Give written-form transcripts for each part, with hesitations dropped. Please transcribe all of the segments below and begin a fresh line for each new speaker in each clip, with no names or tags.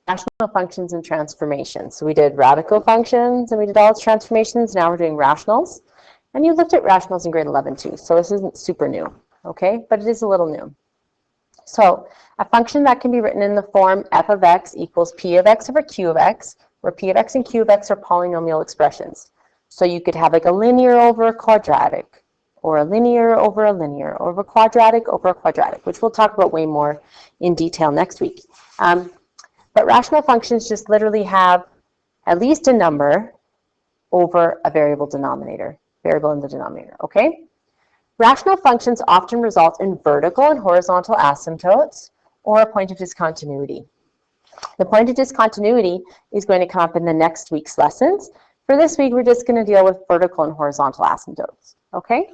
rational functions and transformations. So we did radical functions and we did all its transformations. Now we're doing rationals. And you looked at rationals in grade 11 too. So this isn't super new, okay? But it is a little new. So a function that can be written in the form f of x equals p of x over q of x, where p of x and q of x are polynomial expressions. So you could have like a linear over a quadratic, or a linear over a linear, or a quadratic over a quadratic, which we'll talk about way more in detail next week. But rational functions just literally have at least a number over a variable in the denominator, okay? Rational functions often result in vertical and horizontal asymptotes or a point of discontinuity. The point of discontinuity is going to come up in the next week's lessons. For this week, we're just going to deal with vertical and horizontal asymptotes, okay?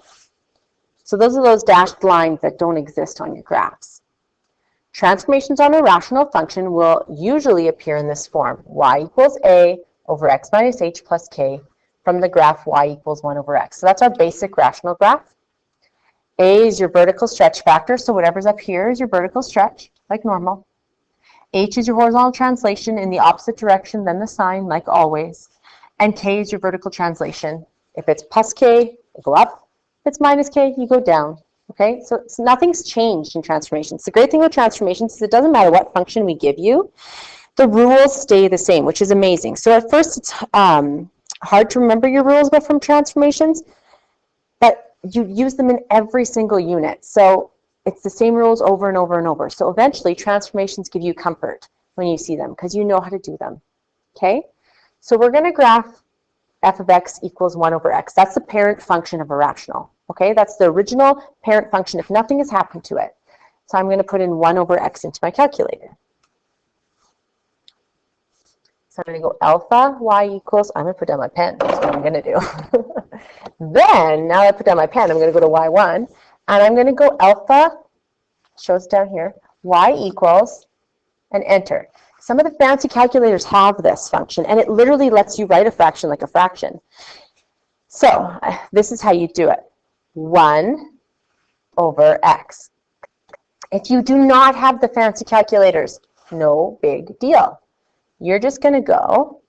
So those are those dashed lines that don't exist on your graphs. Transformations on a rational function will usually appear in this form: y equals a over x minus h plus k from the graph y equals 1 over x. So that's our basic rational graph. A is your vertical stretch factor, so whatever's up here is your vertical stretch, like normal. H is your horizontal translation in the opposite direction than the sign, like always. And k is your vertical translation. If it's plus k, you go up. If it's minus k, you go down. Okay, so nothing's changed in transformations. The great thing with transformations is it doesn't matter what function we give you, the rules stay the same, which is amazing. So at first it's hard to remember your rules from transformations, but you use them in every single unit. So it's the same rules over and over and over. So eventually transformations give you comfort when you see them because you know how to do them. Okay, so we're going to graph f of x equals 1 over x. That's the parent function of a rational. Okay, that's the original parent function if nothing has happened to it. So I'm going to put in 1 over x into my calculator. So I'm going to go alpha y equals, I'm going to put down my pen. That's what I'm going to do. Then, now that I put down my pen, I'm going to go to y1, and I'm going to go alpha, shows down here, y equals, and enter. Some of the fancy calculators have this function, and it literally lets you write a fraction like a fraction. So this is how you do it. 1 over x. If you do not have the fancy calculators, no big deal. You're just going to go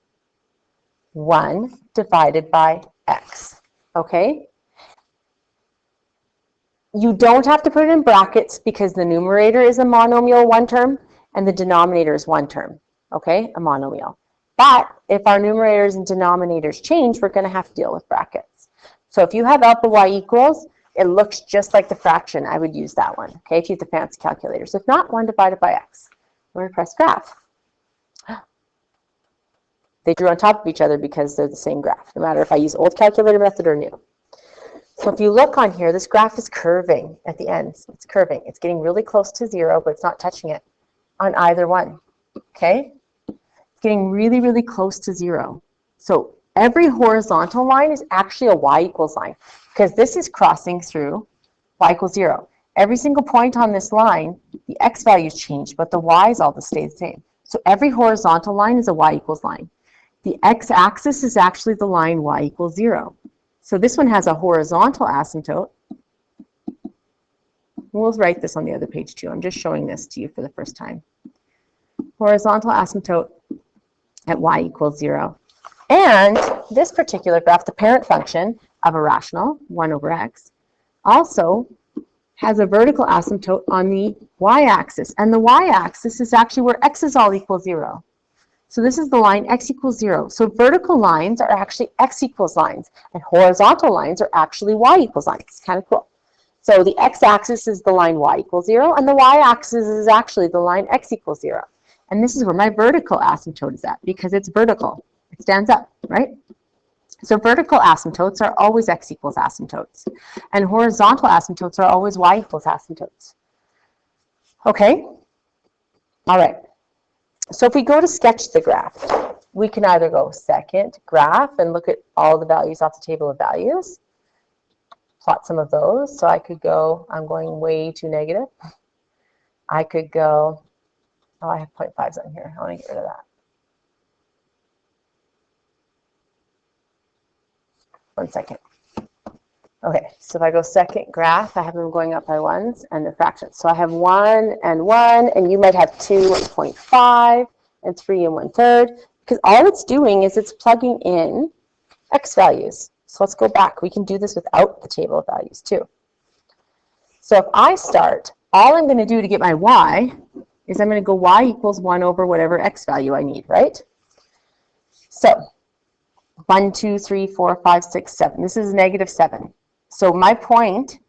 1 divided by x, okay? You don't have to put it in brackets because the numerator is a monomial one term and the denominator is one term, okay, a monomial. But if our numerators and denominators change, we're going to have to deal with brackets. So if you have alpha y equals, it looks just like the fraction. I would use that one, okay, if you have the fancy calculators. If not, 1 divided by x. We're going to press graph. They drew on top of each other because they're the same graph, no matter if I use old calculator method or new. So if you look on here, this graph is curving at the end. It's curving. It's getting really close to 0, but it's not touching it on either one, okay? It's getting really, really close to 0. So every horizontal line is actually a y equals line because this is crossing through y equals 0. Every single point on this line, the x values change, but the y's all stay the same. So every horizontal line is a y equals line. The x-axis is actually the line y equals 0. So this one has a horizontal asymptote. We'll write this on the other page too. I'm just showing this to you for the first time. Horizontal asymptote at y equals 0. And this particular graph, the parent function of a rational, 1 over x, also has a vertical asymptote on the y-axis. And the y-axis is actually where x is all equal 0. So this is the line x equals 0. So vertical lines are actually x equals lines, and horizontal lines are actually y equals lines. It's kind of cool. So the x-axis is the line y equals 0, and the y-axis is actually the line x equals 0. And this is where my vertical asymptote is at, because it's vertical. It stands up, right? So vertical asymptotes are always x equals asymptotes, and horizontal asymptotes are always y equals asymptotes. Okay? All right. So if we go to sketch the graph, we can either go second graph and look at all the values off the table of values, plot some of those. So I could go, I'm going way too negative. I could go, oh, I have 0.5s on here. I want to get rid of that. One second. Okay, so if I go second graph, I have them going up by ones and the fractions. So I have 1 and 1, and you might have 2 and 0.5 and 3 1/3, because all it's doing is it's plugging in x values. So let's go back. We can do this without the table of values too. So if I start, all I'm going to do to get my y is I'm going to go y equals 1 over whatever x value I need, right? So 1, 2, 3, 4, 5, 6, 7. This is -7. So my point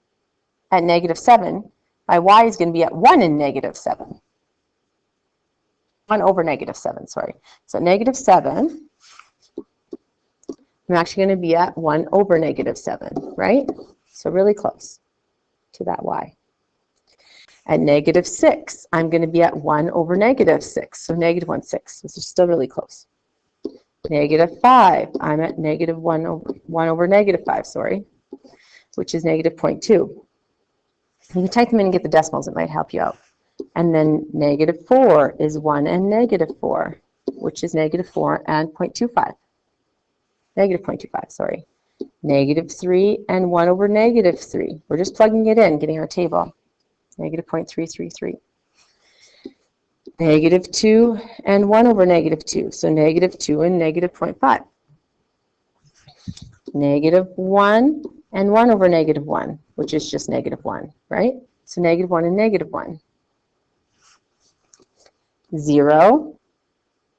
at -7, my y is going to be at 1 in -7. 1 over -7, sorry. So -7, I'm actually going to be at 1 over -7, right? So really close to that y. At -6, I'm going to be at 1 over -6, so -1, 6. This is still really close. -5, I'm at -1 over -5, sorry, which is -0.2. You can type them in and get the decimals. It might help you out. And then -4 is 1 and -4, which is -4 and 0.25. -0.25, sorry. -3 and 1 over -3. We're just plugging it in, getting our table. -0.333. -2 and 1 over -2, so -2 and -0.5. -1 and 1 over -1, which is just -1, right? So -1 and -1. 0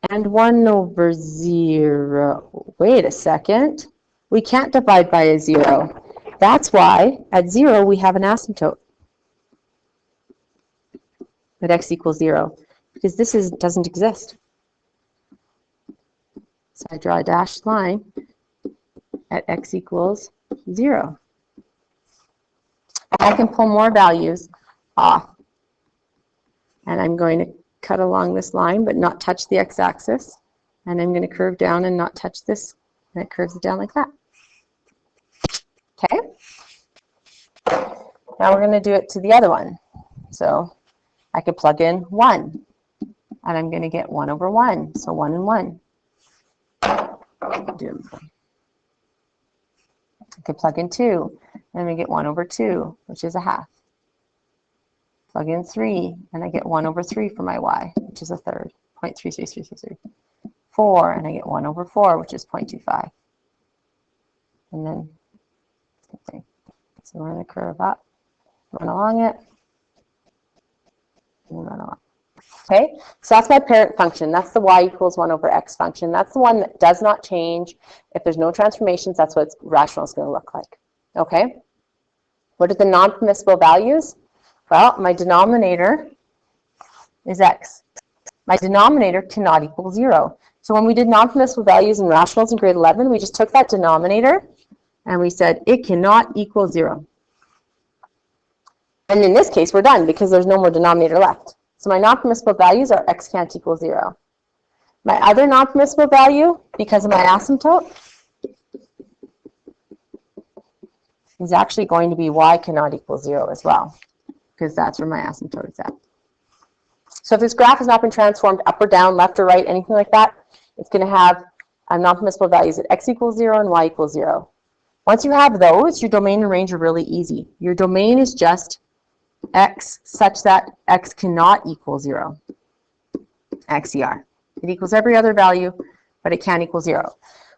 and 1 over 0. Wait a second. We can't divide by a 0. That's why at 0 we have an asymptote at x equals 0, because this doesn't exist. So I draw a dashed line at x equals 0. I can pull more values off. And I'm going to cut along this line but not touch the x-axis. And I'm going to curve down and not touch this. And it curves it down like that. Okay? Now we're going to do it to the other one. So I could plug in 1. And I'm going to get 1 over 1. So 1 and 1. I could plug in 2. And we get 1 over 2, which is a half. Plug in 3, and I get 1 over 3 for my y, which is a third, 0.33333. 4, and I get 1 over 4, which is 0.25. And then, okay. So we're going to curve up, run along it, and run along. Okay, so that's my parent function. That's the y equals 1 over x function. That's the one that does not change. If there's no transformations, that's what its rational is going to look like. Okay? What are the non-permissible values? Well, my denominator is x. My denominator cannot equal 0. So when we did non-permissible values and rationals in grade 11, we just took that denominator and we said it cannot equal 0. And in this case, we're done because there's no more denominator left. So my non-permissible values are x can't equal 0. My other non-permissible value, because of my asymptote, is actually going to be y cannot equal 0 as well, because that's where my asymptote is at. So if this graph has not been transformed up or down, left or right, anything like that, it's going to have non-permissible values at x equals 0 and y equals 0. Once you have those, your domain and range are really easy. Your domain is just x such that x cannot equal 0. XER. It equals every other value, but it can't equal 0.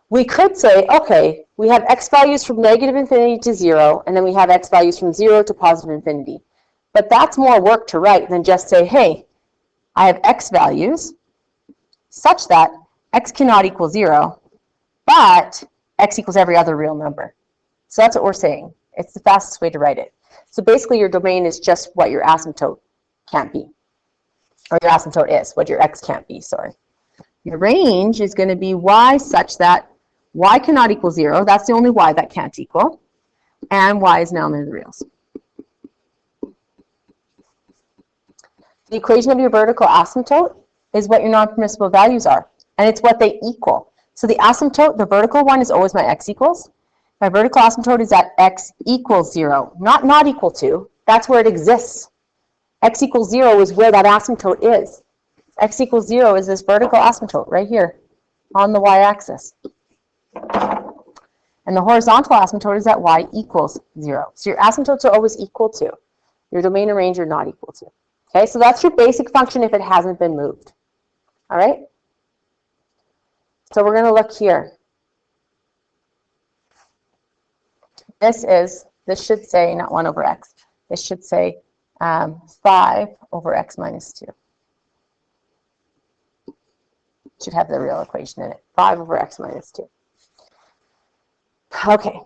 We could say, okay, we have x values from negative infinity to 0, and then we have x values from 0 to positive infinity. But that's more work to write than just say, hey, I have x values such that x cannot equal 0, but x equals every other real number. So that's what we're saying. It's the fastest way to write it. So basically your domain is just what your asymptote can't be. Or your asymptote is, what your x can't be, sorry. Your range is going to be y such that y cannot equal 0. That's the only y that can't equal. And y is now in the reals. The equation of your vertical asymptote is what your non-permissible values are. And it's what they equal. So the asymptote, the vertical one, is always my x equals. My vertical asymptote is at x equals 0, not equal to. That's where it exists. X equals 0 is where that asymptote is. X equals 0 is this vertical asymptote right here on the y-axis. And the horizontal asymptote is at y equals 0. So your asymptotes are always equal to. Your domain and range are not equal to. Okay, so that's your basic function if it hasn't been moved. All right? So we're going to look here. This should say not 1 over x. This should say 5 over x minus 2. Should have the real equation in it. 5 over x minus 2. Okay.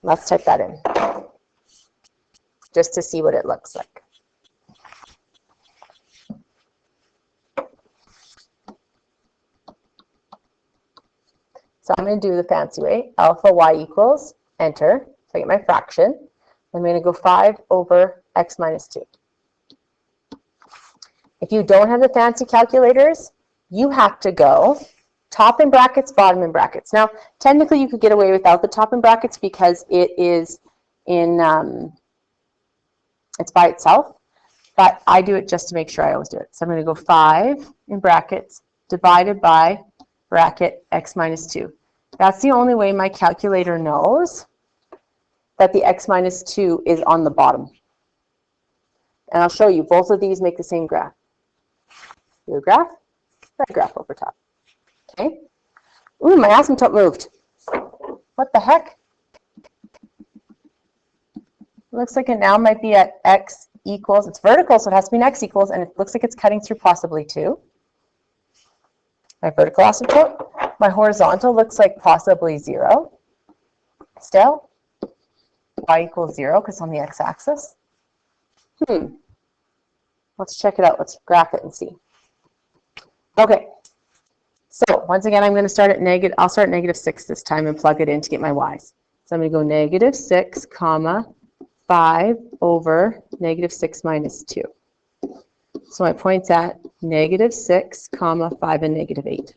Let's type that in just to see what it looks like. So I'm going to do the fancy way. Alpha y equals, enter. So I get my fraction. I'm going to go 5 over x minus 2. If you don't have the fancy calculators, you have to go top in brackets, bottom in brackets. Now, technically you could get away without the top in brackets because it is in, it's by itself, but I do it just to make sure I always do it. So I'm going to go 5 in brackets divided by bracket x minus 2. That's the only way my calculator knows that the x minus 2 is on the bottom. And I'll show you, both of these make the same graph. Blue graph, red graph over top. Okay. Ooh, my asymptote moved. What the heck? Looks like it now might be at x equals, it's vertical, so it has to be an x equals, and it looks like it's cutting through possibly 2. My vertical asymptote. My horizontal looks like possibly 0. Still, y equals 0 because on the x-axis. Let's check it out. Let's graph it and see. Okay. So once again, I'm going to start at negative. I'll start at -6 this time and plug it in to get my y's. So I'm going to go -6, comma 5 over -6 minus 2. So my point's at -6, comma 5 and -8.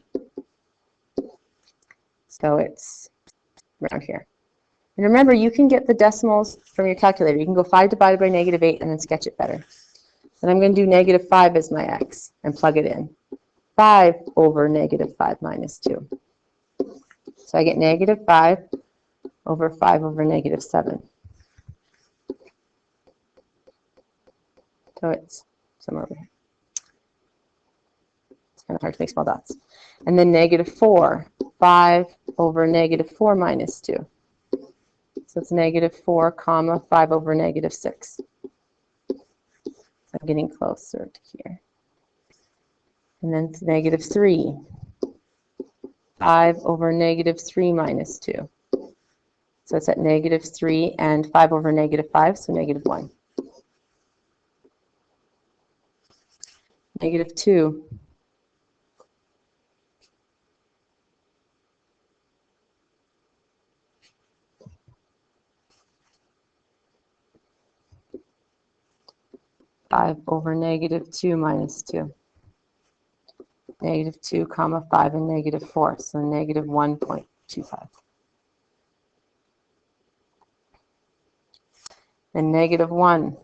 So it's around here. And remember, you can get the decimals from your calculator. You can go 5 divided by -8 and then sketch it better. And I'm going to do -5 as my x and plug it in. 5 over -5 minus 2. So I get -5 over 5 over -7. So it's somewhere over here. It's kind of hard to make small dots. And then -4, 5 over -4 minus 2. So it's -4, comma 5 over -6. So I'm getting closer to here. And then it's -3, 5 over -3 minus 2. So it's at -3 and 5 over -5, so -1. -2. Five over -2 minus 2. -2, comma 5 and -4, so -1.25. And -1,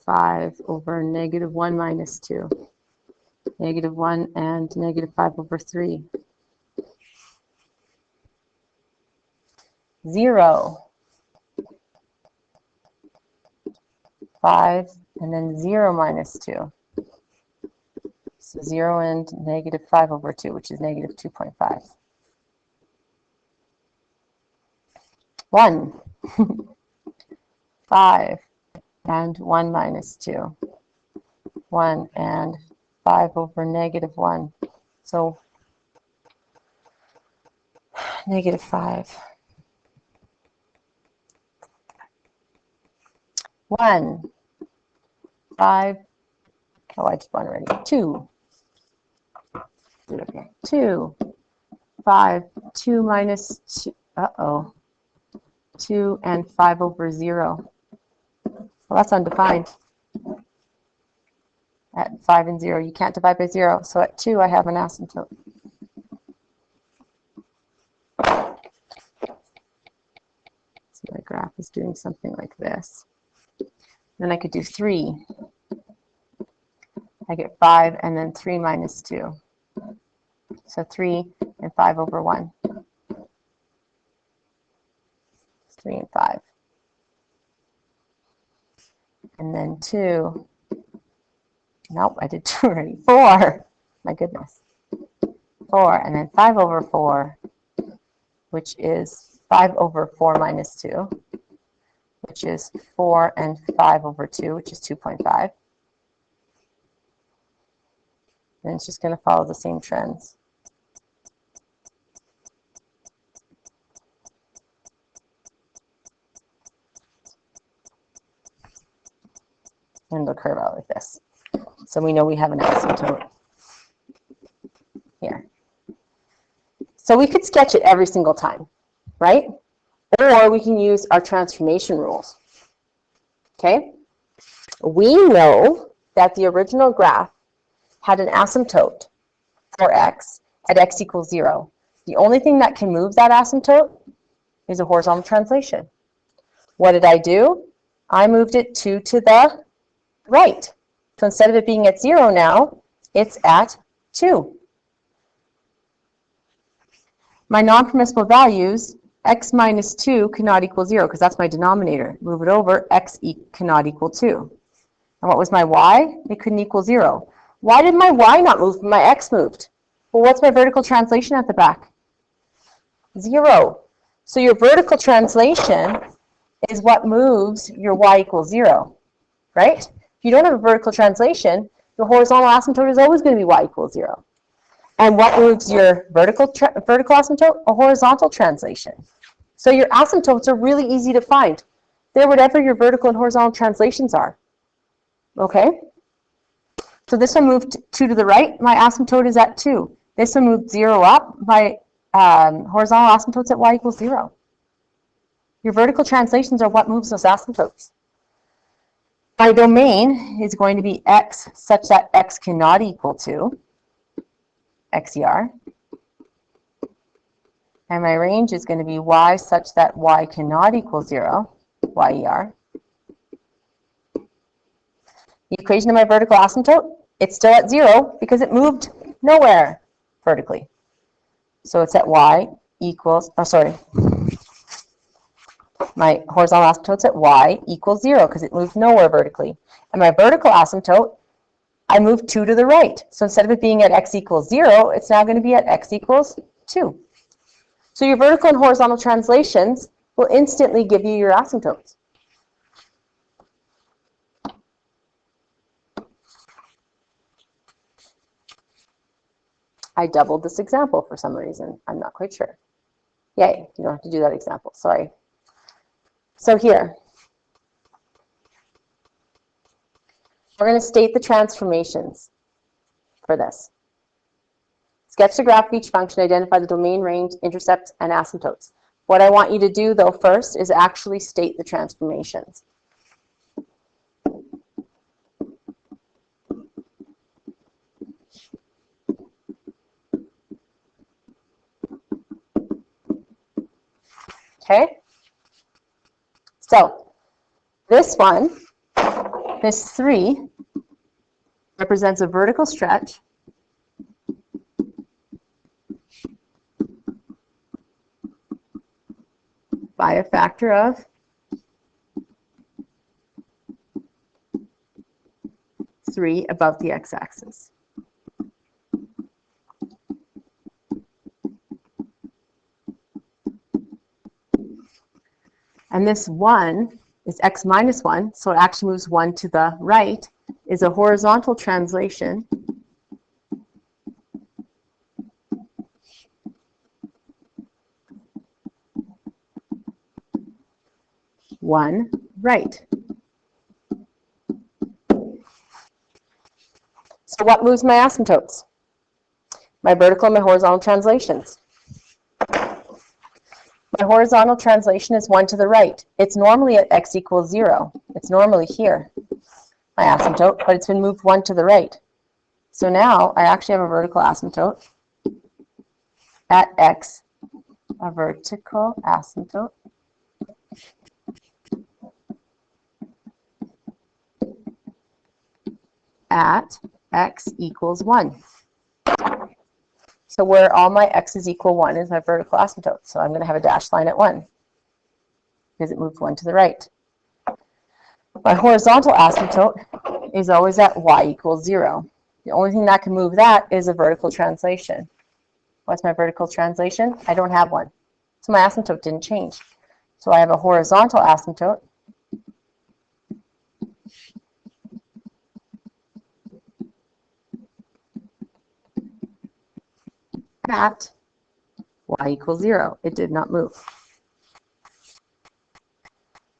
5 over -1 minus 2. -1 and -5 over 3. 0. 5 and then 0 minus 2. So 0 and -5 over 2, which is -2.5. 1. 5 and 1 minus 2. 1 and 5 over -1. So -5. 1. 5. Oh, I just won already. 2. 2. 5. 2 minus 2. Uh-oh. 2 and 5 over 0. Well, that's undefined. At 5 and 0, you can't divide by 0. So at 2, I have an asymptote. So my graph is doing something like this. Then I could do 3. I get 5 and then 3 minus 2. So 3 and 5 over 1. 3 and 5. And then 2. Nope, I did 2 already. 4. My goodness. 4, and then 5 over 4, which is 5 over 4 minus 2, which is 4 and 5 over 2, which is 2.5. And it's just going to follow the same trends. And it'll curve out like this. So we know we have an asymptote here. So we could sketch it every single time, right? Or we can use our transformation rules. Okay? We know that the original graph had an asymptote for x at x equals 0. The only thing that can move that asymptote is a horizontal translation. What did I do? I moved it 2 to the right. So instead of it being at 0 now, it's at 2. My non-permissible values, x minus 2 cannot equal 0 because that's my denominator. Move it over, x cannot equal 2. And what was my y? It couldn't equal 0. Why did my y not move, but my x moved? Well, what's my vertical translation at the back? 0. So your vertical translation is what moves your y equals 0, right? If you don't have a vertical translation, your horizontal asymptote is always going to be y equals 0. And what moves your vertical asymptote? A horizontal translation. So your asymptotes are really easy to find. They're whatever your vertical and horizontal translations are. Okay? So this one moved 2 to the right. My asymptote is at 2. This one moved 0 up. My horizontal asymptote's at y equals 0. Your vertical translations are what moves those asymptotes. My domain is going to be x such that x cannot equal 2. XER. And my range is going to be y such that y cannot equal 0, YER. The equation of my vertical asymptote, it's still at 0 because it moved nowhere vertically. So it's at y equals, my horizontal asymptote's at y equals 0 because it moved nowhere vertically. And my vertical asymptote, I moved 2 to the right. So instead of it being at x equals 0, it's now going to be at x equals 2. So your vertical and horizontal translations will instantly give you your asymptotes. I doubled this example for some reason. I'm not quite sure. Yay, you don't have to do that example. Sorry. So here, we're going to state the transformations for this. Sketch the graph of each function, identify the domain, range, intercepts, and asymptotes. What I want you to do, though, first is actually state the transformations. Okay? So, this one, this 3, represents a vertical stretch by a factor of 3 above the x-axis. And this 1 is x minus 1, so it actually moves 1 to the right, is a horizontal translation one right. So what moves my asymptotes? My vertical and my horizontal translations. My horizontal translation is 1 to the right. It's normally at x equals 0. It's normally here, my asymptote, but it's been moved 1 to the right. So now I actually have a vertical asymptote at x, a vertical asymptote at x equals 1. So where all my x's equal 1 is my vertical asymptote. So I'm going to have a dashed line at 1 because it moved 1 to the right. My horizontal asymptote is always at y equals 0. The only thing that can move that is a vertical translation. What's my vertical translation? I don't have one. So my asymptote didn't change. So I have a horizontal asymptote. At y equals 0. It did not move.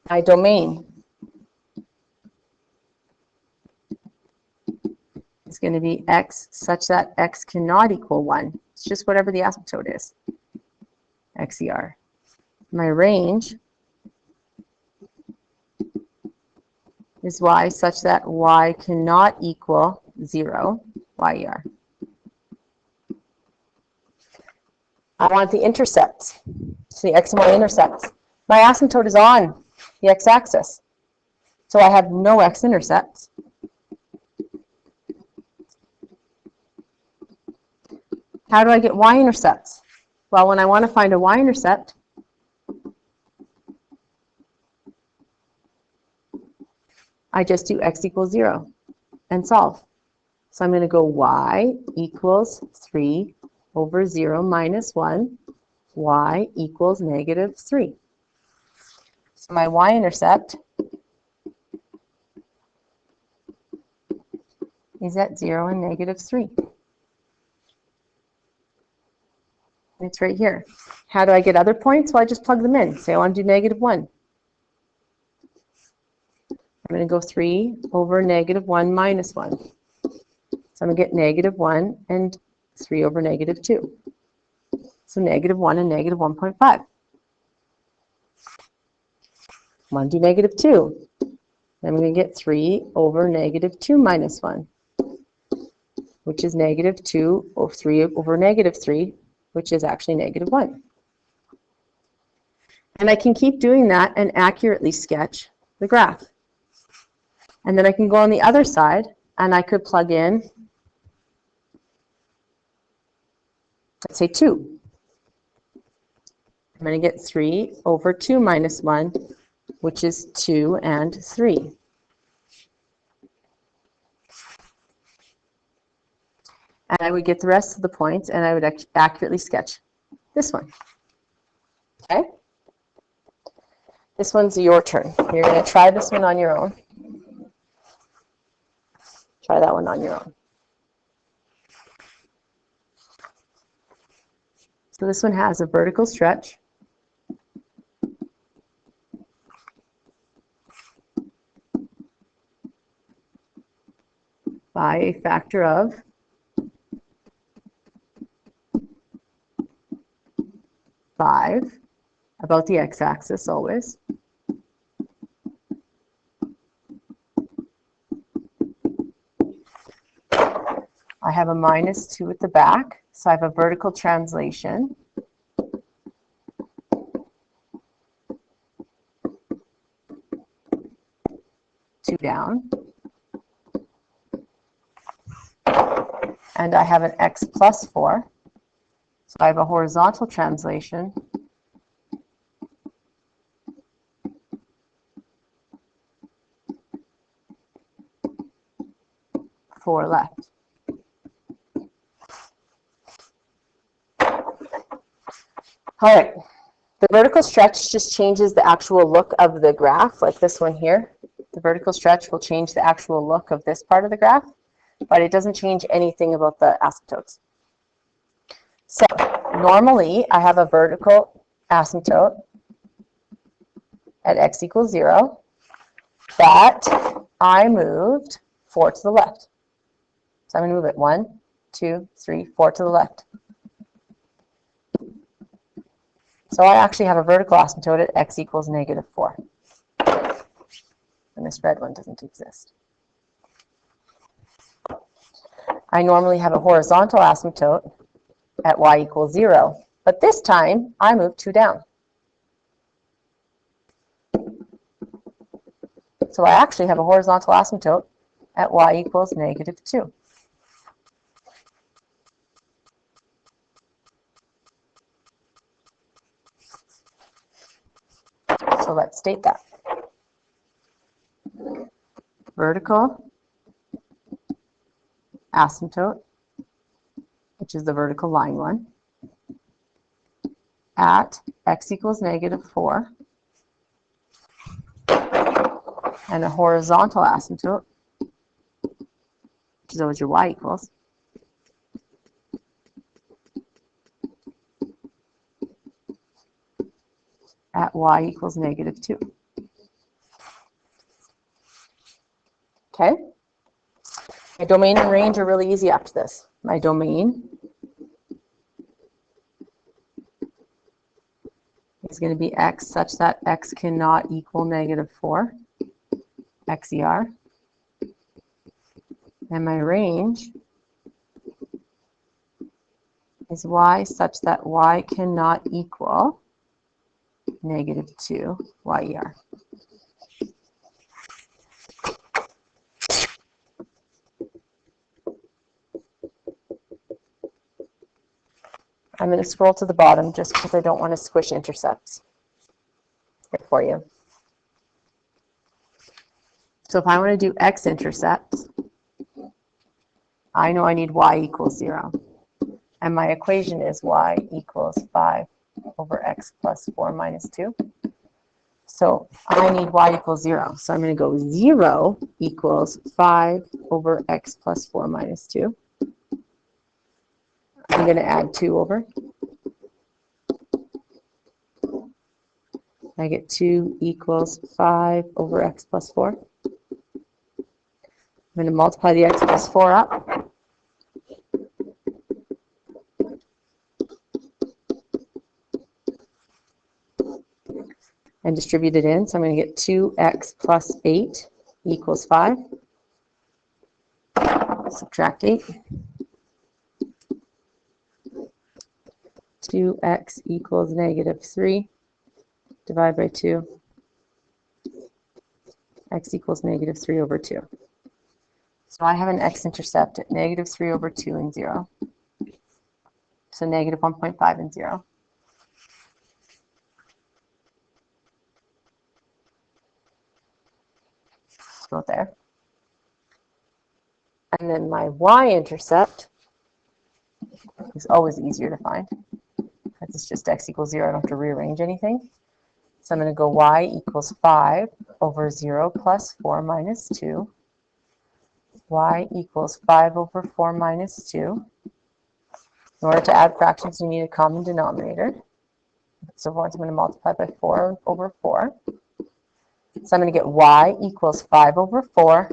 My domain is going to be x such that x cannot equal 1. It's just whatever the asymptote is, xer. My range is y such that y cannot equal 0, yer. I want the intercepts, so the x and y intercepts. My asymptote is on the x-axis, so I have no x-intercepts. How do I get y-intercepts? Well, when I want to find a y-intercept, I just do x equals 0 and solve. So I'm going to go y equals 3 over 0 minus 1, y equals negative 3. So my y-intercept is at 0 and negative 3. It's right here. How do I get other points? Well, I just plug them in. Say I want to do negative 1. I'm going to go 3 over negative 1 minus 1. So I'm going to get negative 1 and 3 over negative 2. So negative 1 and negative 1.5. I want to do negative 2. I'm going to get 3 over negative 2 minus 1, which is negative 2 or 3 over negative 3, which is actually negative 1. And I can keep doing that and accurately sketch the graph. And then I can go on the other side, and I could plug in, let's say 2. I'm going to get 3 over 2 minus 1, which is 2 and 3. And I would get the rest of the points, and I would accurately sketch this one. Okay? This one's your turn. You're going to try this one on your own. Try that one on your own. So this one has a vertical stretch. By a factor of 5, about the x-axis always. I have a minus 2 at the back, so I have a vertical translation. Two down. And I have an x plus 4. So I have a horizontal translation. 4 left. All right. The vertical stretch just changes the actual look of the graph, like this one here. The vertical stretch will change the actual look of this part of the graph, but it doesn't change anything about the asymptotes. So normally I have a vertical asymptote at x equals 0, but I moved 4 to the left. So I'm going to move it 1, 2, 3, 4 to the left. So I actually have a vertical asymptote at x equals negative 4. And this red one doesn't exist. I normally have a horizontal asymptote at y equals 0, but this time I moved 2 down. So I actually have a horizontal asymptote at y equals negative 2. So let's state that. Vertical asymptote, which is the vertical line one, at x equals -4, and a horizontal asymptote, which is always your y equals, at y equals -2. Okay? My domain and range are really easy after this. My domain is going to be x such that x cannot equal -4, xer. And my range is y such that y cannot equal -2 yer. I'm going to scroll to the bottom just because I don't want to squish intercepts here for you. So if I want to do x-intercepts, I know I need y equals 0. And my equation is y equals 5 over x plus 4 minus 2. So I need y equals 0. So I'm going to go 0 equals 5 over x plus 4 minus 2. I'm going to add 2 over. I get 2 equals 5 over x plus 4. I'm going to multiply the x plus 4 up. And distribute it in. So I'm going to get 2x plus 8 equals 5. Subtract 8. 2x equals -3. Divide by 2. X equals -3 over 2. So I have an x-intercept at -3 over 2 and 0. So -1.5 and 0. Let's go there. And then my y-intercept is always easier to find. Because it's just x equals 0. I don't have to rearrange anything. So I'm going to go y equals 5 over 0 plus 4 minus 2. Y equals 5 over 4 minus 2. In order to add fractions, you need a common denominator. So once I'm going to multiply by 4 over 4. So I'm going to get y equals 5 over 4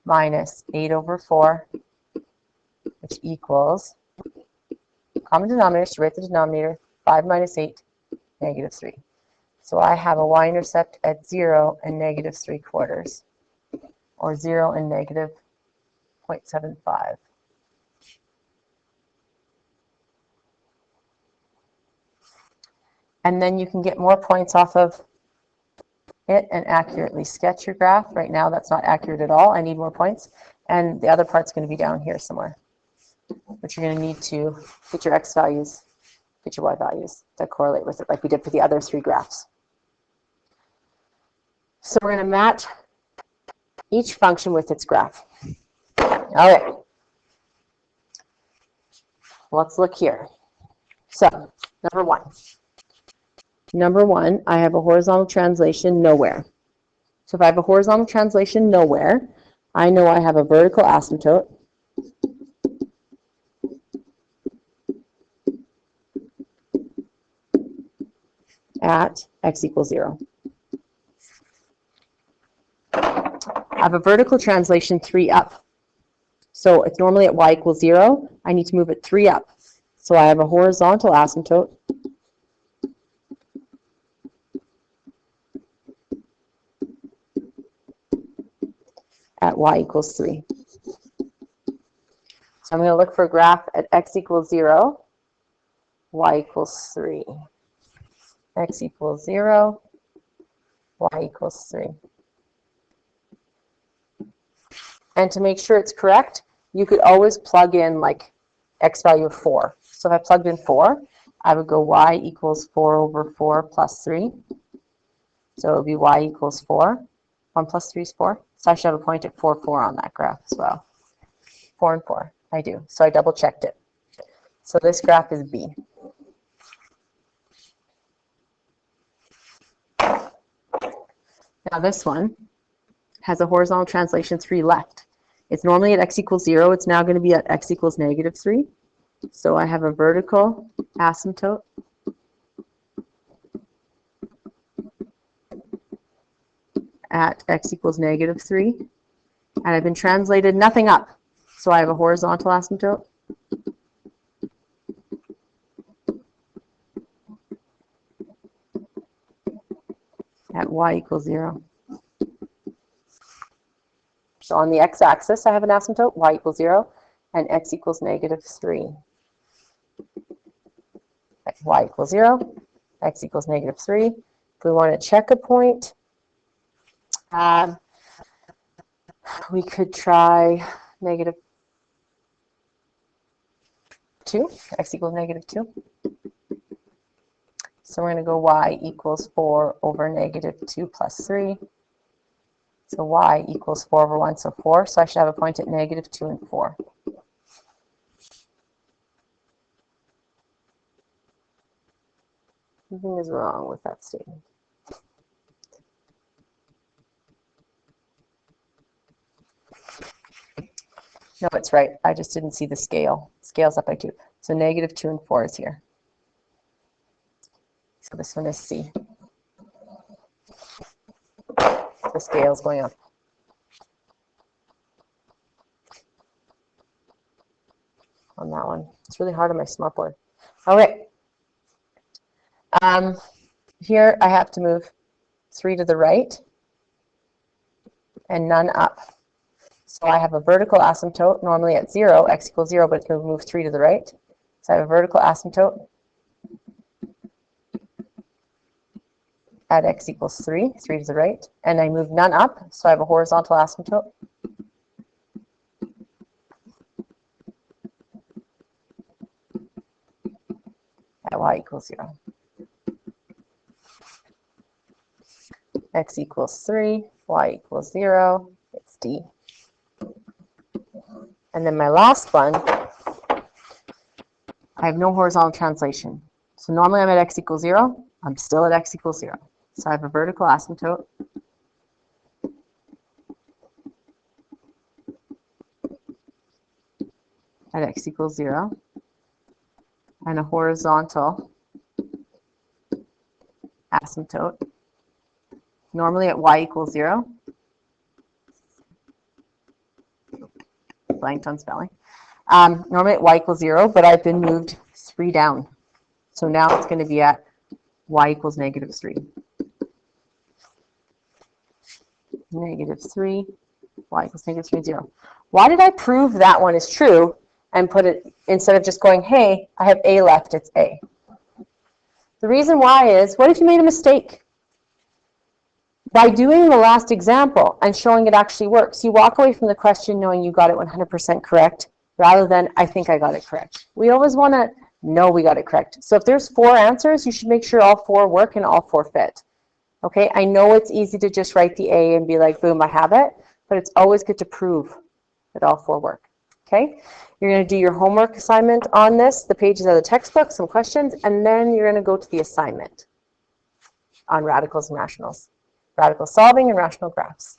minus 8 over 4, which equals, common denominator, so write the denominator, 5 minus 8, -3. So I have a y-intercept at 0 and -3/4, or 0 and -0.75. And then you can get more points off of it and accurately sketch your graph. Right now that's not accurate at all. I need more points. And the other part's going to be down here somewhere. But you're going to need to get your x values, get your y values that correlate with it, like we did for the other 3 graphs. So we're going to match each function with its graph. All right. Let's look here. So, number one, I have a horizontal translation nowhere. So if I have a horizontal translation nowhere, I know I have a vertical asymptote at x equals 0. I have a vertical translation 3 up. So it's normally at y equals 0. I need to move it 3 up. So I have a horizontal asymptote at y equals 3. So I'm going to look for a graph at x equals 0, y equals 3. X equals 0, y equals 3. And to make sure it's correct, you could always plug in like x value of 4. So if I plugged in 4, I would go y equals 4 over 4 plus 3. So it would be y equals 4. 1 plus 3 is 4. So I should have a point at 4, 4 on that graph as well. 4 and 4. I do. So I double checked it. So this graph is B. Now this one has a horizontal translation 3 left. It's normally at x equals 0. It's now going to be at x equals -3. So I have a vertical asymptote at x equals -3. And I've been translated nothing up. So I have a horizontal asymptote at y equals 0. So on the x-axis, I have an asymptote, y equals 0, and x equals -3. Y equals 0, x equals -3. If we want to check a point, we could try -2, x equals -2. So we're going to go y equals 4 over -2 plus 3. So y equals 4 over 1, so 4. So I should have a point at -2 and 4. Something is wrong with that statement. No, it's right. I just didn't see the scale. Scale's up by 2. So -2 and 4 is here. So this one is C. The scale's going up. On that one. It's really hard on my smartboard. Okay. Here I have to move 3 to the right and none up. So I have a vertical asymptote, normally at 0, x equals 0, but it's going to move 3 to the right. So I have a vertical asymptote at x equals 3, 3 to the right, and I move none up, so I have a horizontal asymptote at y equals 0. X equals 3, y equals 0, it's D. And then my last one, I have no horizontal translation. So normally I'm at x equals 0, I'm still at x equals 0. So I have a vertical asymptote at x equals 0 and a horizontal asymptote normally at y equals 0. Blanked on spelling. Normally at y equals 0, but I've been moved 3 down. So now it's going to be at y equals -3. -3, y equals -3, 0. Why did I prove that one is true and put it, instead of just going, hey, I have A left, it's A? The reason why is, what if you made a mistake? By doing the last example and showing it actually works, you walk away from the question knowing you got it 100% correct, rather than, I think I got it correct. We always want to know we got it correct. So if there's 4 answers, you should make sure all 4 work and all 4 fit. Okay, I know it's easy to just write the A and be like, boom, I have it, but it's always good to prove that all 4 work. Okay, you're going to do your homework assignment on this, the pages of the textbook, some questions, and then you're going to go to the assignment on radicals and rationals. Radical solving and rational graphs.